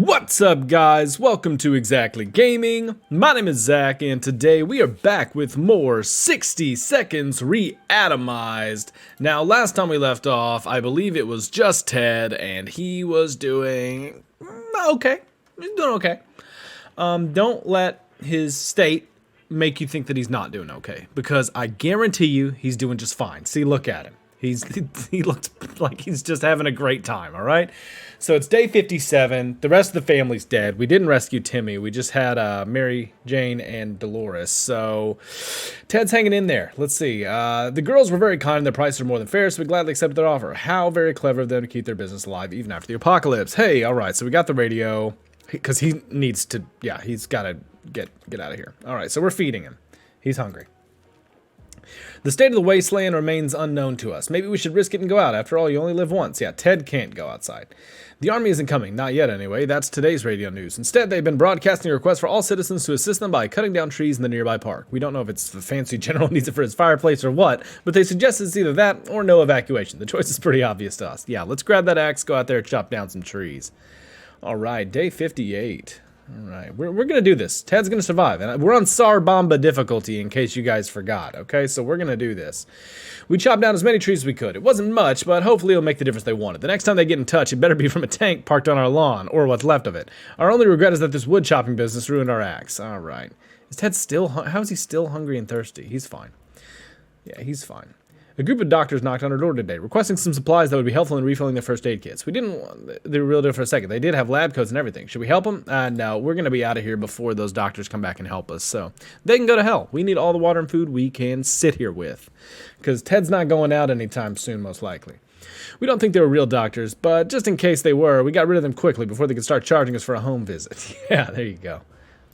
What's up, guys? Welcome to ExZacklyGaming. My name is Zach, and today we are back with more 60 Seconds Reatomized. Now, last time we left off, I believe it was just Ted, and he was doing okay. He's doing okay. Don't let his state make you think that he's not doing okay, because I guarantee you he's doing just fine. See, look at him. He looks like he's just having a great time, all right? So it's day 57. The rest of the family's dead. We didn't rescue Timmy. We just had Mary Jane and Dolores. So Ted's hanging in there. Let's see. The girls were very kind and their prices are more than fair, so we gladly accepted their offer. How very clever of them to keep their business alive even after the apocalypse. Hey, all right, so we got the radio because he needs to, yeah, he's got to get out of here. All right, so we're feeding him. He's hungry. The state of the wasteland remains unknown to us. Maybe we should risk it and go out. After all, you only live once. Yeah, Ted can't go outside. The army isn't coming. Not yet, anyway. That's today's radio news. Instead, they've been broadcasting a request for all citizens to assist them by cutting down trees in the nearby park. We don't know if it's the fancy general needs it for his fireplace or what, but they suggest it's either that or no evacuation. The choice is pretty obvious to us. Yeah, let's grab that axe, go out there, chop down some trees. All right, day 58. All right, we're going to do this. Ted's going to survive. And we're on Sar Bomba difficulty, in case you guys forgot, okay? So we're going to do this. We chopped down as many trees as we could. It wasn't much, but hopefully it'll make the difference they wanted. The next time they get in touch, it better be from a tank parked on our lawn, or what's left of it. Our only regret is that this wood chopping business ruined our axe. All right. Is Ted still... How is he still hungry and thirsty? He's fine. Yeah, he's fine. A group of doctors knocked on our door today, requesting some supplies that would be helpful in refilling their first aid kits. We didn't want the real deal for a second. They did have lab coats and everything. Should we help them? No, we're going to be out of here before those doctors come back and help us. So they can go to hell. We need all the water and food we can sit here with, because Ted's not going out anytime soon, most likely. We don't think they were real doctors, but just in case they were, we got rid of them quickly before they could start charging us for a home visit. Yeah, there you go.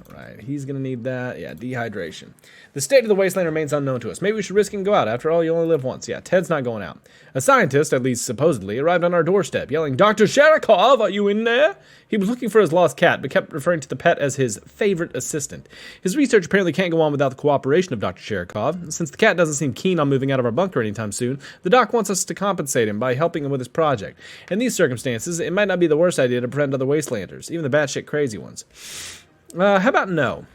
All right, he's going to need that. Yeah, dehydration. The state of the wasteland remains unknown to us. Maybe we should risk it and go out. After all, you only live once. Yeah, Ted's not going out. A scientist, at least supposedly, arrived on our doorstep, yelling, "Dr. Sharikov, are you in there?" He was looking for his lost cat, but kept referring to the pet as his favorite assistant. His research apparently can't go on without the cooperation of Dr. Sharikov. Since the cat doesn't seem keen on moving out of our bunker anytime soon, the doc wants us to compensate him by helping him with his project. In these circumstances, it might not be the worst idea to befriend other wastelanders, even the batshit crazy ones. How about no?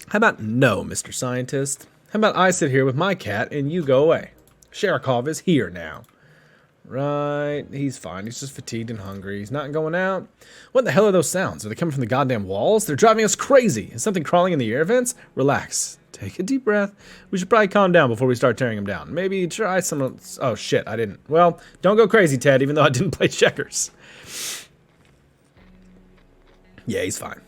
How about no, Mr. Scientist? How about I sit here with my cat and you go away? Sharikov is here now. Right, he's fine. He's just fatigued and hungry. He's not going out. What the hell are those sounds? Are they coming from the goddamn walls? They're driving us crazy. Is something crawling in the air vents? Relax. Take a deep breath. We should probably calm down before we start tearing them down. Maybe try some... Oh, shit, I didn't. Well, don't go crazy, Ted, even though I didn't play checkers. Yeah, he's fine.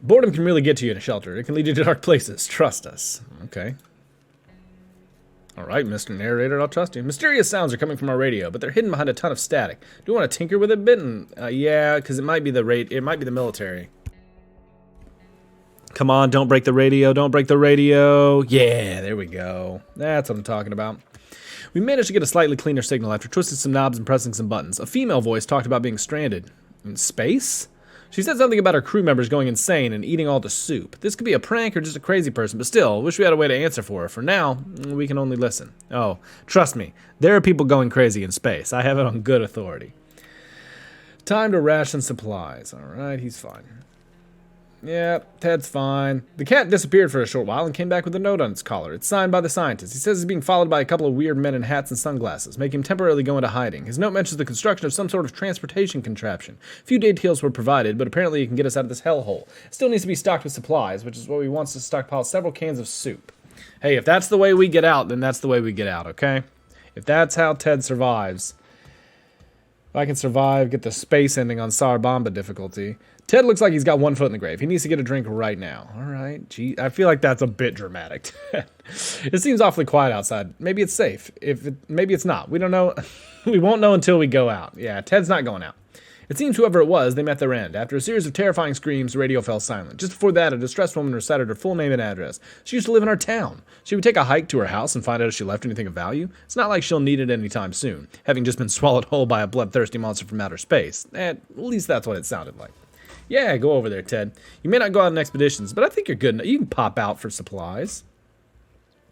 Boredom can really get to you in a shelter. It can lead you to dark places. Trust us. Okay. Alright, Mr. Narrator, I'll trust you. Mysterious sounds are coming from our radio, but they're hidden behind a ton of static. Do you want to tinker with it a bit? Yeah, because it might be the military. Come on, don't break the radio. Don't break the radio. Yeah, there we go. That's what I'm talking about. We managed to get a slightly cleaner signal after twisting some knobs and pressing some buttons. A female voice talked about being stranded. In space? She said something about her crew members going insane and eating all the soup. This could be a prank or just a crazy person, but still, wish we had a way to answer for her. For now, we can only listen. Oh, trust me, there are people going crazy in space. I have it on good authority. Time to ration supplies. Alright, he's fine. Yeah, Ted's fine. The cat disappeared for a short while and came back with a note on its collar. It's signed by the scientist. He says he's being followed by a couple of weird men in hats and sunglasses, making him temporarily go into hiding. His note mentions the construction of some sort of transportation contraption. A few details were provided, but apparently it can get us out of this hellhole. It still needs to be stocked with supplies, which is what he wants to stockpile several cans of soup. Hey, if that's the way we get out, then that's the way we get out, okay? If that's how Ted survives... If I can survive, get the space ending on Sar Bomba difficulty. Ted looks like he's got one foot in the grave. He needs to get a drink right now. All right, gee, I feel like that's a bit dramatic. It seems awfully quiet outside. Maybe it's safe. Maybe it's not. We don't know. We won't know until we go out. Yeah, Ted's not going out. It seems whoever it was, they met their end. After a series of terrifying screams, the radio fell silent. Just before that, a distressed woman recited her full name and address. She used to live in our town. She would take a hike to her house and find out if she left anything of value. It's not like she'll need it anytime soon, having just been swallowed whole by a bloodthirsty monster from outer space. At least that's what it sounded like. Yeah, go over there, Ted. You may not go out on expeditions, but I think you're good enough. You can pop out for supplies.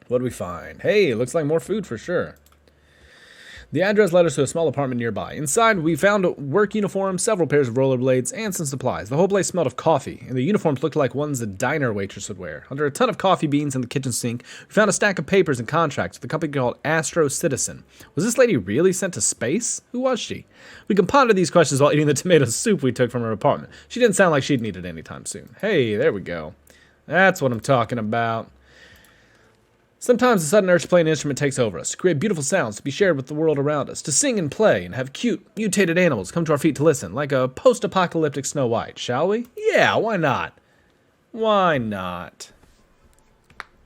What do we find? Hey, it looks like more food for sure. The address led us to a small apartment nearby. Inside, we found a work uniform, several pairs of rollerblades, and some supplies. The whole place smelled of coffee, and the uniforms looked like ones a diner waitress would wear. Under a ton of coffee beans in the kitchen sink, we found a stack of papers and contracts with a company called Astro Citizen. Was this lady really sent to space? Who was she? We can ponder these questions while eating the tomato soup we took from her apartment. She didn't sound like she'd need it anytime soon. Hey, there we go. That's what I'm talking about. Sometimes the sudden urge to play an instrument takes over us, to create beautiful sounds to be shared with the world around us, to sing and play and have cute, mutated animals come to our feet to listen, like a post-apocalyptic Snow White, shall we? Yeah, why not? Why not?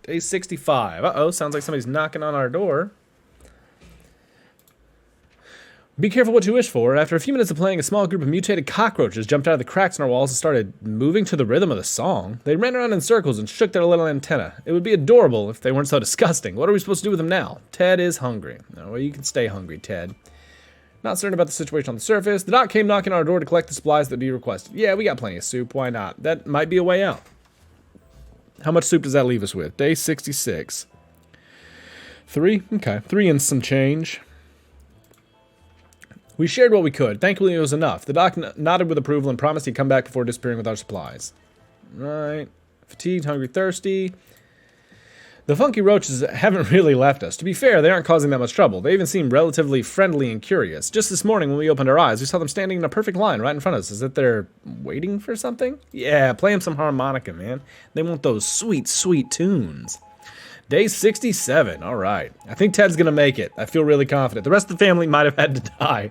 Day 65. Uh-oh, sounds like somebody's knocking on our door. Be careful what you wish for. After a few minutes of playing, a small group of mutated cockroaches jumped out of the cracks in our walls and started moving to the rhythm of the song. They ran around in circles and shook their little antenna. It would be adorable if they weren't so disgusting. What are we supposed to do with them now? Ted is hungry. No, well, you can stay hungry, Ted. Not certain about the situation on the surface. The doc came knocking on our door to collect the supplies that be requested. Yeah, we got plenty of soup. Why not? That might be a way out. How much soup does that leave us with? Day 66. 3? Okay. 3 and some change. We shared what we could. Thankfully, it was enough. The doc nodded with approval and promised he'd come back before disappearing with our supplies. Right. Fatigued, hungry, thirsty. The funky roaches haven't really left us. To be fair, they aren't causing that much trouble. They even seem relatively friendly and curious. Just this morning when we opened our eyes, we saw them standing in a perfect line right in front of us. Is it they're waiting for something? Yeah, play them some harmonica, man. They want those sweet, sweet tunes. Day 67. All right. I think Ted's going to make it. I feel really confident. The rest of the family might have had to die.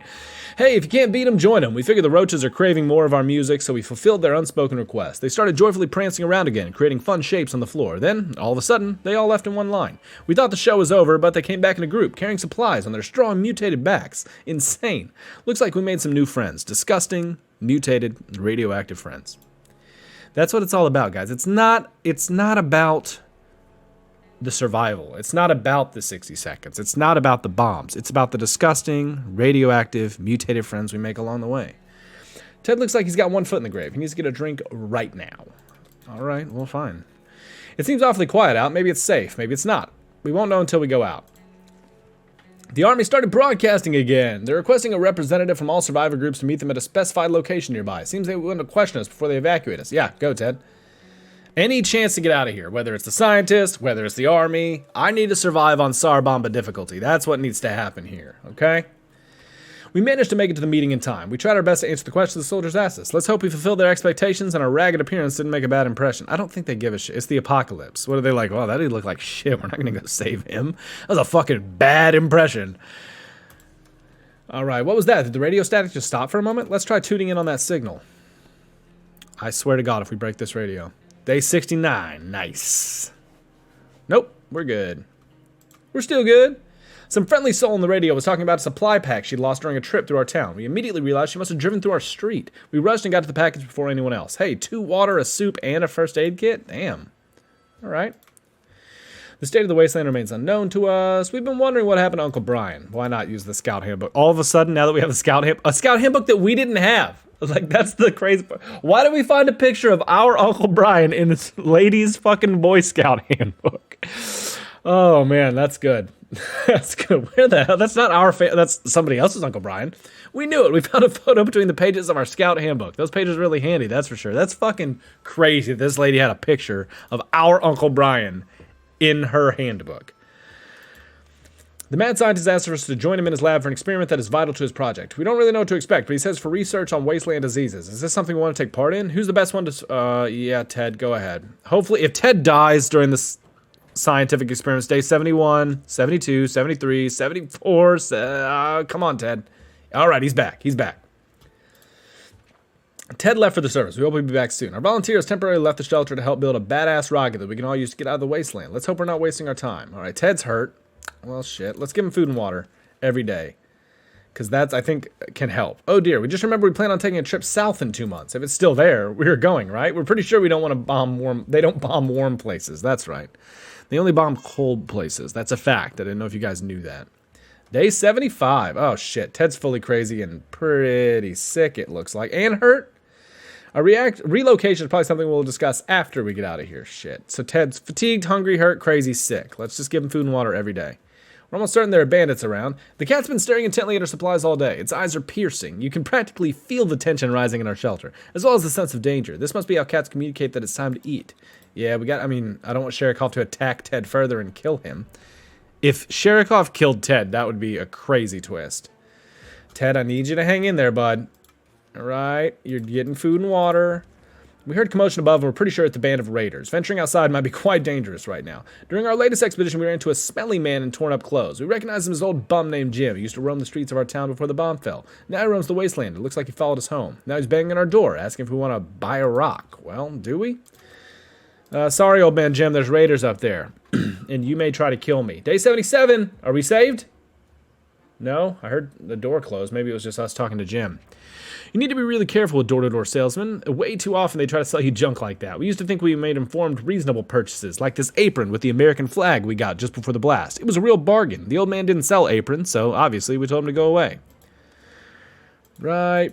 Hey, if you can't beat them, join them. We figure the roaches are craving more of our music, so we fulfilled their unspoken request. They started joyfully prancing around again, creating fun shapes on the floor. Then, all of a sudden, they all left in one line. We thought the show was over, but they came back in a group, carrying supplies on their strong, mutated backs. Insane. Looks like we made some new friends. Disgusting, mutated, radioactive friends. That's what it's all about, guys. It's not about the survival. It's not about the 60 seconds. It's not about the bombs. It's about the disgusting, radioactive, mutated friends we make along the way. Ted looks like he's got one foot in the grave. He needs to get a drink right now. All right, well, fine. It seems awfully quiet out. Maybe it's safe. Maybe it's not. We won't know until we go out. The army started broadcasting again. They're requesting a representative from all survivor groups to meet them at a specified location nearby. Seems they want to question us before they evacuate us. Yeah, go, Ted. Any chance to get out of here, whether it's the scientists, whether it's the army, I need to survive on Sarbamba difficulty. That's what needs to happen here, okay? We managed to make it to the meeting in time. We tried our best to answer the questions the soldiers asked us. Let's hope we fulfilled their expectations and our ragged appearance didn't make a bad impression. I don't think they give a shit. It's the apocalypse. What are they like? Wow, that didn't look like shit. We're not going to go save him. That was a fucking bad impression. All right, what was that? Did the radio static just stop for a moment? Let's try tuning in on that signal. I swear to God if we break this radio. Day 69. Nice. Nope, we're good. We're still good. Some friendly soul on the radio was talking about a supply pack she'd lost during a trip through our town. We immediately realized she must have driven through our street. We rushed and got to the package before anyone else. Hey, 2 water, a soup, and a first aid kit? Damn. All right. The state of the wasteland remains unknown to us. We've been wondering what happened to Uncle Brian. Why not use the scout handbook? All of a sudden, now that we have a scout handbook that we didn't have. Like, that's the crazy part. Why did we find a picture of our Uncle Brian in this lady's fucking Boy Scout handbook? Oh, man, that's good. That's good. Where the hell? That's not our that's somebody else's Uncle Brian. We knew it. We found a photo between the pages of our scout handbook. Those pages are really handy, that's for sure. That's fucking crazy. This lady had a picture of our Uncle Brian in her handbook. The mad scientist asked for us to join him in his lab for an experiment that is vital to his project. We don't really know what to expect, but he says for research on wasteland diseases. Is this something we want to take part in? Who's the best one to... yeah, Ted, go ahead. Hopefully, if Ted dies during this scientific experiments, day 71, 72, 73, 74... come on, Ted. All right, he's back. He's back. Ted left for the service. We hope he'll be back soon. Our volunteers temporarily left the shelter to help build a badass rocket that we can all use to get out of the wasteland. Let's hope we're not wasting our time. All right, Ted's hurt. Well, shit. Let's give him food and water every day. Because that's, I think, can help. Oh, dear. We just remember we plan on taking a trip south in 2 months. If it's still there, we're going, right? We're pretty sure we don't want to bomb warm... They don't bomb warm places. That's right. They only bomb cold places. That's a fact. I didn't know if you guys knew that. Day 75. Oh, shit. Ted's fully crazy and pretty sick, it looks like. And hurt. A relocation is probably something we'll discuss after we get out of here. Shit. So Ted's fatigued, hungry, hurt, crazy, sick. Let's just give him food and water every day. We're almost certain there are bandits around. The cat's been staring intently at our supplies all day. Its eyes are piercing. You can practically feel the tension rising in our shelter, as well as the sense of danger. This must be how cats communicate that it's time to eat. Yeah, I don't want Sherikov to attack Ted further and kill him. If Sherikov killed Ted, that would be a crazy twist. Ted, I need you to hang in there, bud. All right, you're getting food and water. We heard commotion above, and we're pretty sure it's a band of raiders. Venturing outside might be quite dangerous right now. During our latest expedition, we ran into a smelly man in torn-up clothes. We recognized him as an old bum named Jim. He used to roam the streets of our town before the bomb fell. Now he roams the wasteland. It looks like he followed us home. Now he's banging on our door, asking if we want to buy a rock. Well, do we? Sorry, old man Jim, there's raiders up there. And you may try to kill me. Day 77. Are we saved? No? I heard the door close. Maybe it was just us talking to Jim. You need to be really careful with door-to-door salesmen. Way too often they try to sell you junk like that. We used to think we made informed, reasonable purchases, like this apron with the American flag we got just before the blast. It was a real bargain. The old man didn't sell aprons, so obviously we told him to go away. Right.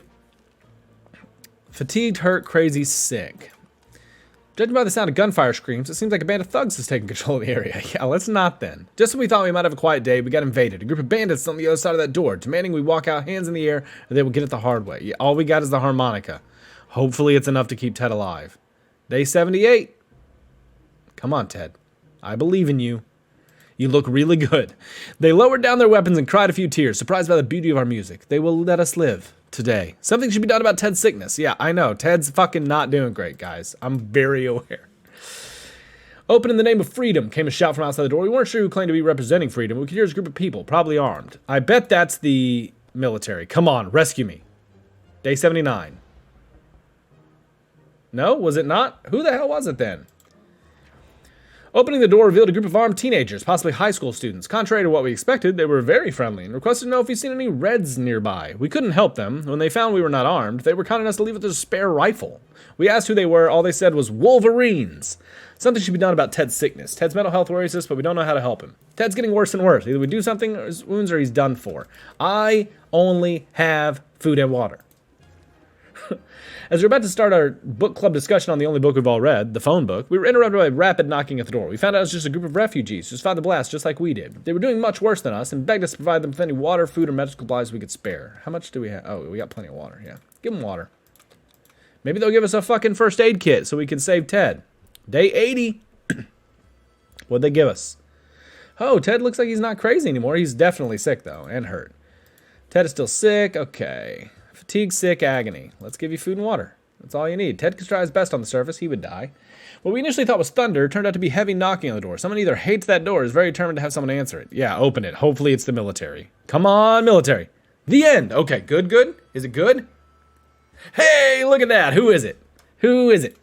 Fatigued, hurt, crazy, sick. Judging by the sound of gunfire screams, it seems like a band of thugs is taking control of the area. Yeah, let's not then. Just when we thought we might have a quiet day, we got invaded. A group of bandits on the other side of that door, demanding we walk out hands in the air, and they will get it the hard way. Yeah, all we got is the harmonica. Hopefully it's enough to keep Ted alive. Day 78. Come on, Ted. I believe in you. You look really good. They lowered down their weapons and cried a few tears, surprised by the beauty of our music. They will let us live. Today. Something should be done about Ted's sickness. Yeah, I know. Ted's fucking not doing great, guys. I'm very aware. Open in the name of freedom, came a shout from outside the door. We weren't sure who claimed to be representing freedom. We could hear a group of people, probably armed. I bet that's the military. Come on, rescue me. Day 79. No, was it not? Who the hell was it then? Opening the door revealed a group of armed teenagers, possibly high school students. Contrary to what we expected, they were very friendly and requested to know if we'd seen any Reds nearby. We couldn't help them. When they found we were not armed, they were kind enough to leave with a spare rifle. We asked who they were. All they said was Wolverines. Something should be done about Ted's sickness. Ted's mental health worries us, but we don't know how to help him. Ted's getting worse and worse. Either we do something or his wounds or he's done for. I only have food and water. As we were about to start our book club discussion on the only book we've all read, the phone book, we were interrupted by rapid knocking at the door. We found out it was just a group of refugees who survived the blast just like we did. They were doing much worse than us and begged us to provide them with any water, food, or medical supplies we could spare. How much do we have? Oh, we got plenty of water, yeah. Give them water. Maybe they'll give us a fucking first aid kit so we can save Ted. Day 80. What'd they give us? Oh, Ted looks like he's not crazy anymore. He's definitely sick, though, and hurt. Ted is still sick. Okay. Fatigue, sick, agony. Let's give you food and water. That's all you need. Ted could try his best on the surface. He would die. What we initially thought was thunder turned out to be heavy knocking on the door. Someone either hates that door or is very determined to have someone answer it. Yeah, open it. Hopefully it's the military. Come on, military. The end. Okay, good, good. Is it good? Hey, look at that. Who is it? Who is it?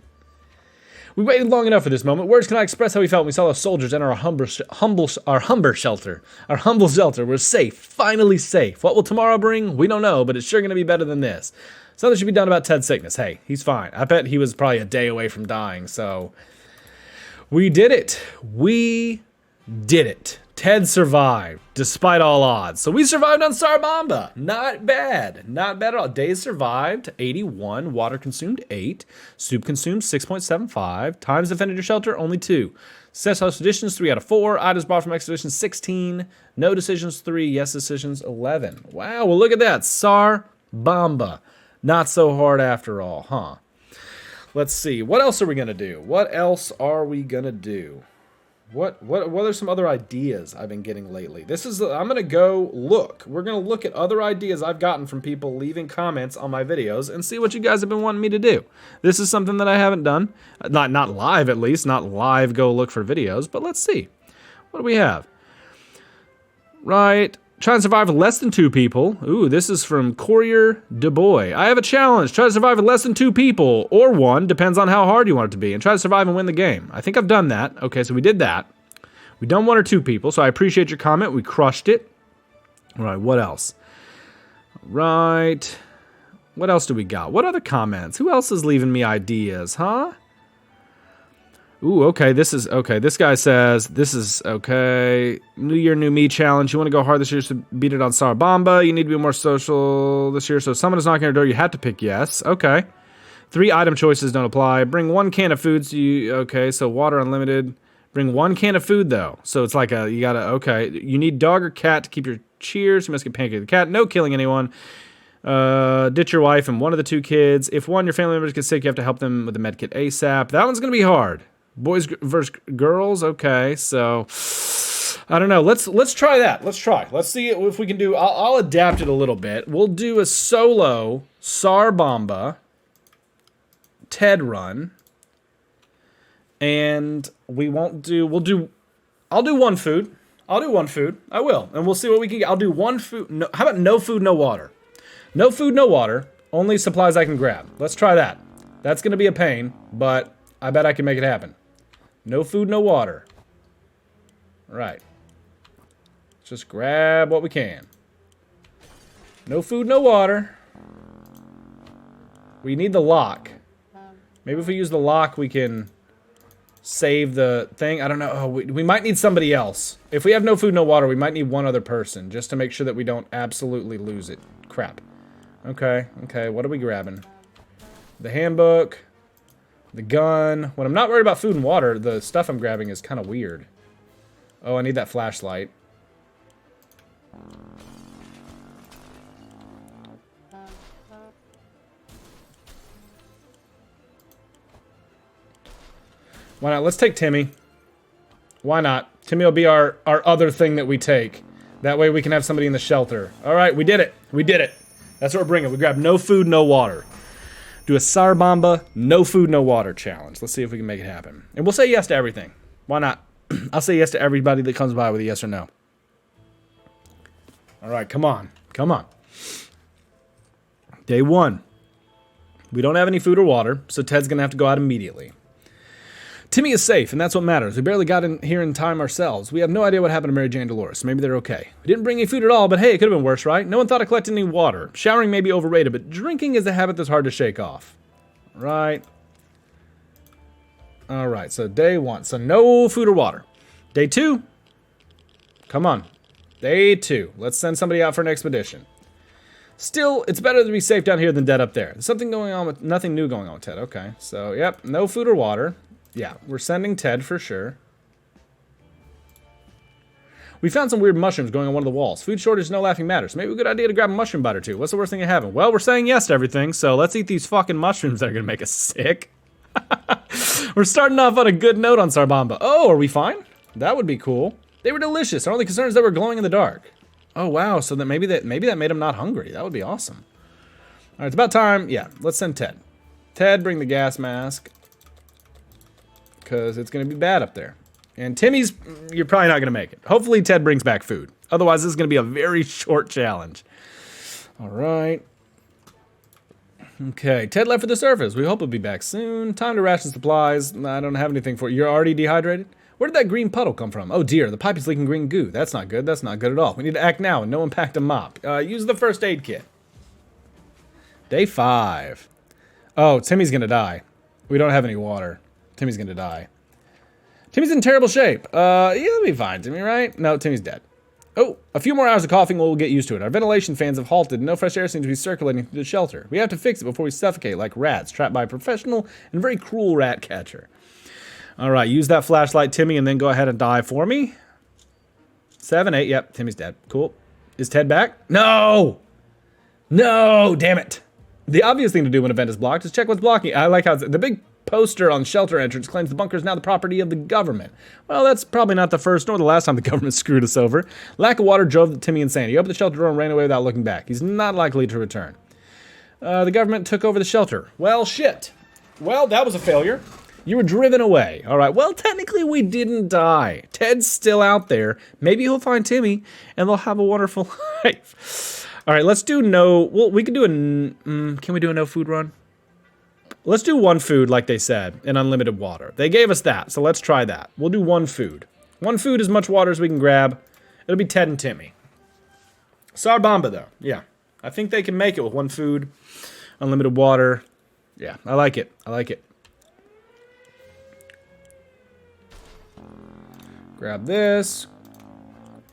We waited long enough for this moment. Words cannot express how we felt when we saw those soldiers enter our humble shelter. Our humble shelter. We're safe. Finally safe. What will tomorrow bring? We don't know, but it's sure going to be better than this. Something should be done about Ted's sickness. Hey, he's fine. I bet he was probably a day away from dying, so... We did it. We did it. Ted survived, despite all odds. So we survived on Sarabamba. Not bad. Not bad at all. Days survived, 81. Water consumed, 8. Soup consumed, 6.75. Times defended your shelter, only 2. Successful expeditions, 3 out of 4. Items brought from expeditions, 16. No decisions, 3. Yes decisions, 11. Wow, well look at that. Sarabamba. Not so hard after all, huh? Let's see. What else are we going to do? What else are we going to do? What are some other ideas I've been getting lately? I'm going to go look. We're going to look at other ideas I've gotten from people leaving comments on my videos and see what you guys have been wanting me to do. This is something that I haven't done. Not live, at least. Not live go look for videos, but let's see. What do we have? Right. Try and survive with less than 2 people. Ooh, this is from Courier Du Bois. I have a challenge. Try to survive with less than 2 people. Or 1, depends on how hard you want it to be. And try to survive and win the game. I think I've done that. Okay, so we did that. We done 1 or 2 people, so I appreciate your comment. We crushed it. All right, what else? Right. What else do we got? What other comments? Who else is leaving me ideas, huh? Ooh, okay, this guy says, this is, okay, New Year, New Me challenge. You want to go hard this year to beat it on Sarabamba. You need to be more social this year. So if someone is knocking on your door, you have to pick yes. Okay. 3 item choices don't apply. Bring 1 can of food. So okay, so water unlimited. Bring 1 can of food, though. So it's like you gotta, okay. You need dog or cat to keep your cheers. You must get pancake the cat. No killing anyone. Ditch your wife and one of the 2 kids. If one of your family members gets sick, you have to help them with the med kit ASAP. That one's gonna be hard. Boys versus girls. Okay, so I don't know. Let's try that. Let's try. Let's see if we can do. I'll adapt it a little bit. We'll do a solo Sarbamba Ted run, and we'll do. I'll do 1 food. I'll do 1 food. I will, and we'll see what we can get. I'll do 1 food. No, how about no food, no water? No food, no water. Only supplies I can grab. Let's try that. That's gonna be a pain, but I bet I can make it happen. No food, no water. Right. Just grab what we can. No food, no water. We need the lock. Maybe if we use the lock, we can save the thing. I don't know. Oh, we might need somebody else. If we have no food, no water, we might need 1 other person just to make sure that we don't absolutely lose it. Crap. Okay. Okay. What are we grabbing? The handbook. The gun. When I'm not worried about food and water, the stuff I'm grabbing is kind of weird. Oh, I need that flashlight. Why not? Let's take Timmy. Why not? Timmy will be our other thing that we take. That way we can have somebody in the shelter. All right, we did it. We did it. That's what we're bringing. We grab no food, no water. Do a Sarbamba, no food, no water challenge. Let's see if we can make it happen. And we'll say yes to everything. Why not? I'll say yes to everybody that comes by with a yes or no. All right, come on. Come on. Day 1. We don't have any food or water, so Ted's going to have to go out immediately. Timmy is safe, and that's what matters. We barely got in here in time ourselves. We have no idea what happened to Mary Jane Dolores. Maybe they're okay. We didn't bring any food at all, but hey, it could have been worse, right? No one thought of collecting any water. Showering may be overrated, but drinking is a habit that's hard to shake off. Right. All right, so day 1. So no food or water. Day 2. Come on. Day 2. Let's send somebody out for an expedition. Still, it's better to be safe down here than dead up there. There's something going on with, nothing new going on with Ted. Okay, so yep, no food or water. Yeah, we're sending Ted for sure. We found some weird mushrooms going on one of the walls. Food shortage is no laughing matter, so maybe a good idea to grab a mushroom bite or 2. What's the worst thing that happened? Well, we're saying yes to everything, so let's eat these fucking mushrooms that are gonna make us sick. We're starting off on a good note on Sarbamba. Oh, are we fine? That would be cool. They were delicious. Our only concern is that we're glowing in the dark. Oh wow, so that maybe that made him not hungry. That would be awesome. All right, it's about time. Yeah, let's send Ted. Ted, bring the gas mask. Because it's going to be bad up there. And Timmy's, you're probably not going to make it. Hopefully Ted brings back food. Otherwise, this is going to be a very short challenge. All right. Okay, Ted left for the surface. We hope he'll be back soon. Time to ration supplies. I don't have anything for you. You're already dehydrated? Where did that green puddle come from? Oh dear, the pipe is leaking green goo. That's not good. That's not good at all. We need to act now and no one packed a mop. Use the first aid kit. Day 5. Oh, Timmy's going to die. We don't have any water. Timmy's gonna die. Timmy's in terrible shape. Yeah, that'll be fine, Timmy, right? No, Timmy's dead. Oh, a few more hours of coughing, we'll get used to it. Our ventilation fans have halted, and no fresh air seems to be circulating through the shelter. We have to fix it before we suffocate like rats, trapped by a professional and very cruel rat catcher. All right, use that flashlight, Timmy, and then go ahead and die for me. 7, 8, yep, Timmy's dead. Cool. Is Ted back? No! No, damn it. The obvious thing to do when an event is blocked is check what's blocking. I like how the big poster on shelter entrance claims the bunker is now the property of the government. Well, that's probably not the first nor the last time the government screwed us over. Lack of water drove Timmy insane. He opened the shelter door and ran away without looking back. He's not likely to return. The government took over the shelter. Well, shit. Well, that was a failure. You were driven away. All right, well, technically we didn't die. Ted's still out there. Maybe he'll find Timmy and they'll have a wonderful life. All right, let's do no, well, we can do a, can we do a no food run? Let's do 1 food, like they said, and unlimited water. They gave us that, so let's try that. We'll do 1 food. 1 food, as much water as we can grab. It'll be Ted and Timmy. Sarbamba, though. Yeah. I think they can make it with 1 food, unlimited water. Yeah, I like it. I like it. Grab this.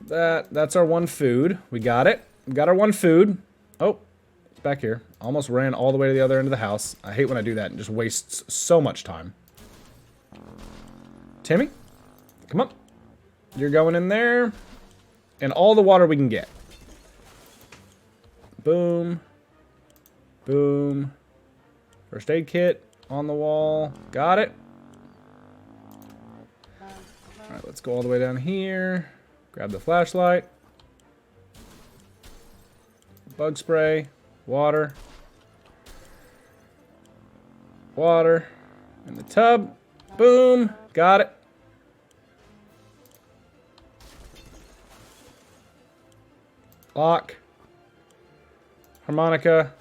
That's our 1 food. We got it. We got our 1 food. Oh, it's back here. Almost ran all the way to the other end of the house. I hate when I do that. It just wastes so much time. Timmy? Come on. You're going in there. And all the water we can get. Boom. Boom. First aid kit on the wall. Got it. Alright, let's go all the way down here. Grab the flashlight. Bug spray. Water. Water. In the tub. Boom. Got it. Lock. Harmonica.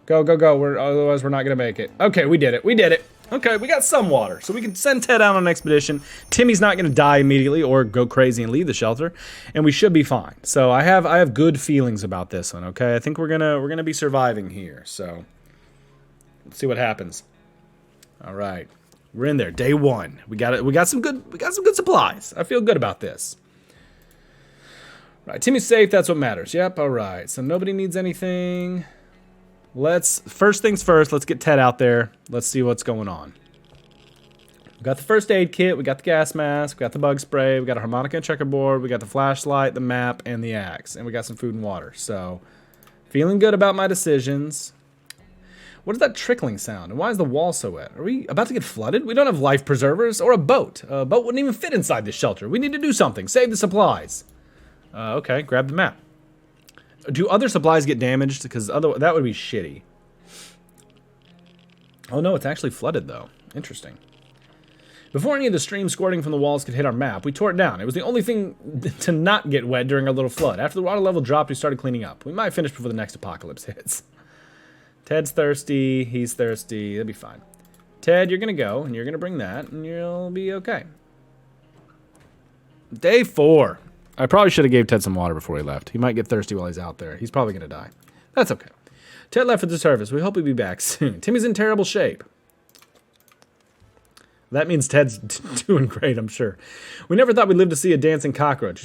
Go, go, go. Otherwise, we're not going to make it. Okay, we did it. We did it. Okay, we got some water. So we can send Ted out on an expedition. Timmy's not going to die immediately or go crazy and leave the shelter. And we should be fine. So I have good feelings about this one, okay? I think we're gonna be surviving here. So let's see what happens. All right. We're in there. Day 1. We got some good supplies. I feel good about this. Right, Timmy's safe, that's what matters. Yep, alright. So nobody needs anything. First things first, let's get Ted out there. Let's see what's going on. We got the first aid kit, we got the gas mask, we got the bug spray, we got a harmonica and checkerboard, we got the flashlight, the map, and the axe. And we got some food and water. So, feeling good about my decisions. What is that trickling sound? And why is the wall so wet? Are we about to get flooded? We don't have life preservers or a boat. A boat wouldn't even fit inside this shelter. We need to do something. Save the supplies. Okay, grab the map. Do other supplies get damaged? Because that would be shitty. Oh no, it's actually flooded though. Interesting. Before any of the stream squirting from the walls could hit our map, we tore it down. It was the only thing to not get wet during our little flood. After the water level dropped, we started cleaning up. We might finish before the next apocalypse hits. Ted's thirsty. He's thirsty. That'll be fine. Ted, you're going to go, and you're going to bring that, and you'll be okay. Day 4. I probably should have gave Ted some water before he left. He might get thirsty while he's out there. He's probably going to die. That's okay. Ted left for the service. We hope he'll be back soon. Timmy's in terrible shape. That means Ted's doing great, I'm sure. We never thought we'd live to see a dancing cockroach.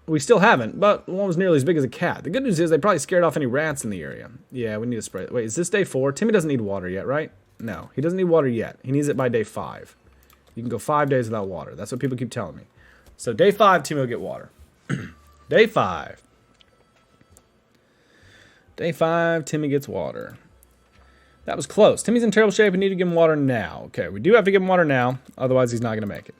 We still haven't, but one was nearly as big as a cat. The good news is they probably scared off any rats in the area. Yeah, we need to spray. Wait, is this day 4? Timmy doesn't need water yet, right? No, he doesn't need water yet. He needs it by day 5. You can go 5 days without water. That's what people keep telling me. So day 5, Timmy will get water. Day 5. Day 5, Timmy gets water. That was close. Timmy's in terrible shape. We need to give him water now. Okay, we do have to give him water now. Otherwise, he's not going to make it.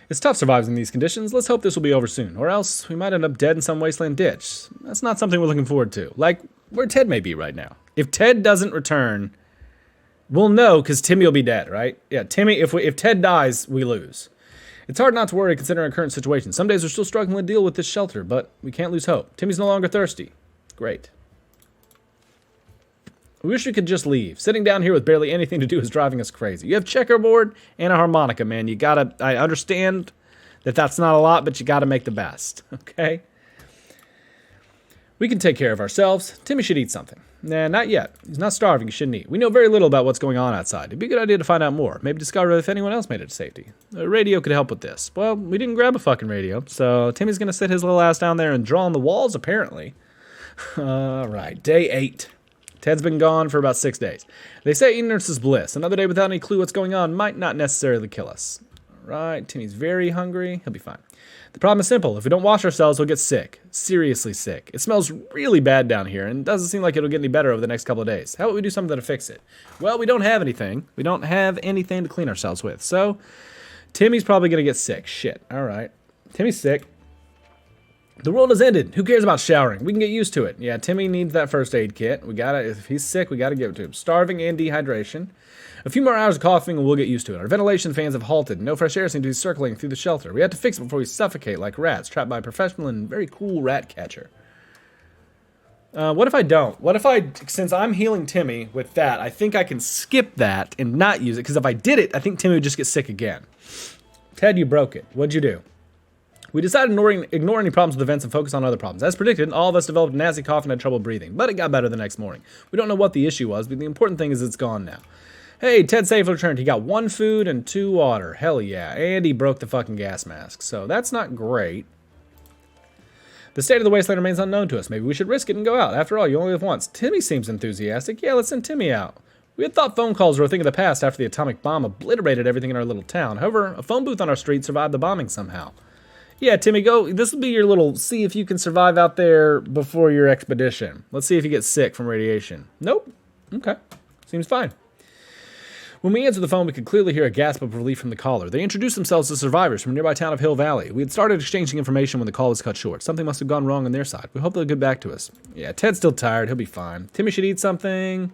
It's tough surviving in these conditions. Let's hope this will be over soon. Or else, we might end up dead in some wasteland ditch. That's not something we're looking forward to. Like, where Ted may be right now. If Ted doesn't return, we'll know because Timmy will be dead, right? Yeah, Timmy, if Ted dies, we lose. It's hard not to worry considering our current situation. Some days we're still struggling to deal with this shelter, but we can't lose hope. Timmy's no longer thirsty. Great. We wish we could just leave. Sitting down here with barely anything to do is driving us crazy. You have checkerboard and a harmonica, man. You gotta, I understand that that's not a lot, but you gotta make the best, okay? We can take care of ourselves. Timmy should eat something. Nah, not yet. He's not starving. He shouldn't eat. We know very little about what's going on outside. It'd be a good idea to find out more. Maybe discover if anyone else made it to safety. A radio could help with this. Well, we didn't grab a fucking radio, so Timmy's gonna sit his little ass down there and draw on the walls, apparently. Alright, day 8. Ted's been gone for about 6 days. They say ignorance is bliss. Another day without any clue what's going on might not necessarily kill us. Alright, Timmy's very hungry. He'll be fine. The problem is simple. If we don't wash ourselves, we'll get sick. Seriously sick. It smells really bad down here, and doesn't seem like it'll get any better over the next couple of days. How about we do something to fix it? Well, we don't have anything. We don't have anything to clean ourselves with. So, Timmy's probably going to get sick. Shit. Alright. Timmy's sick. The world has ended. Who cares about showering? We can get used to it. Yeah, Timmy needs that first aid kit. If he's sick, we gotta give it to him. Starving and dehydration. A few more hours of coughing and we'll get used to it. Our ventilation fans have halted. No fresh air seems to be circling through the shelter. We have to fix it before we suffocate like rats, trapped by a professional and very cool rat catcher. What if I don't? Since I'm healing Timmy with that, I think I can skip that and not use it. Because if I did it, I think Timmy would just get sick again. Ted, you broke it. What'd you do? We decided to ignore any problems with the vents and focus on other problems. As predicted, all of us developed a nasty cough and had trouble breathing, but it got better the next morning. We don't know what the issue was, but the important thing is it's gone now. Hey, Ted safely returned. He got 1 food and 2 water. Hell yeah. And he broke the fucking gas mask, so that's not great. The state of the wasteland remains unknown to us. Maybe we should risk it and go out. After all, you only live once. Timmy seems enthusiastic. Yeah, let's send Timmy out. We had thought phone calls were a thing of the past after the atomic bomb obliterated everything in our little town. However, a phone booth on our street survived the bombing somehow. Yeah, Timmy, go. This will be your little see if you can survive out there before your expedition. Let's see if you get sick from radiation. Nope. Okay. Seems fine. When we answered the phone, we could clearly hear a gasp of relief from the caller. They introduced themselves as survivors from the nearby town of Hill Valley. We had started exchanging information when the call was cut short. Something must have gone wrong on their side. We hope they'll get back to us. Yeah, Ted's still tired. He'll be fine. Timmy should eat something.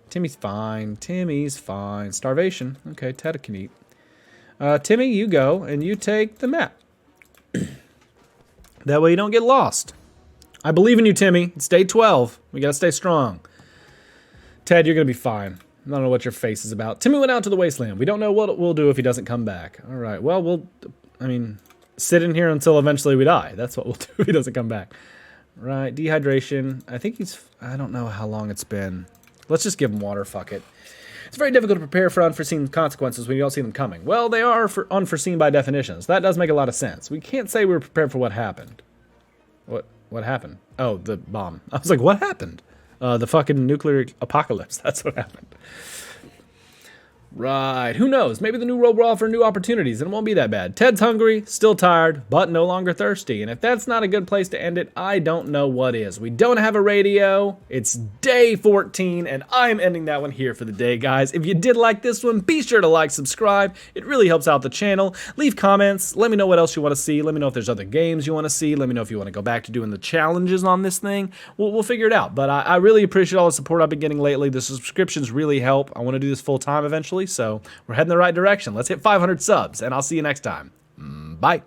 Timmy's fine. Timmy's fine. Starvation. Okay, Ted can eat. Timmy, you go, and you take the map. That way you don't get lost. I believe in you, Timmy. It's day 12. We gotta stay strong. Ted, you're gonna be fine. I don't know what your face is about. Timmy went out to the wasteland. We don't know what we'll do if he doesn't come back. All right, well, sit in here until eventually we die. That's what we'll do if he doesn't come back. Right, dehydration. I don't know how long it's been. Let's just give him water, fuck it. It's very difficult to prepare for unforeseen consequences when you don't see them coming. Well, they are unforeseen by definition, so that does make a lot of sense. We can't say we were prepared for what happened. What happened? Oh, the bomb. I was like, what happened? The fucking nuclear apocalypse. That's what happened. Right. Who knows? Maybe the new world will offer new opportunities and it won't be that bad. Ted's hungry, still tired, but no longer thirsty. And if that's not a good place to end it, I don't know what is. We don't have a radio. It's day 14, and I'm ending that one here for the day, guys. If you did like this one, be sure to like, subscribe. It really helps out the channel. Leave comments. Let me know what else you want to see. Let me know if there's other games you want to see. Let me know if you want to go back to doing the challenges on this thing. We'll figure it out. But I really appreciate all the support I've been getting lately. The subscriptions really help. I want to do this full time eventually. So we're heading the right direction. Let's hit 500 subs, and I'll see you next time. Bye.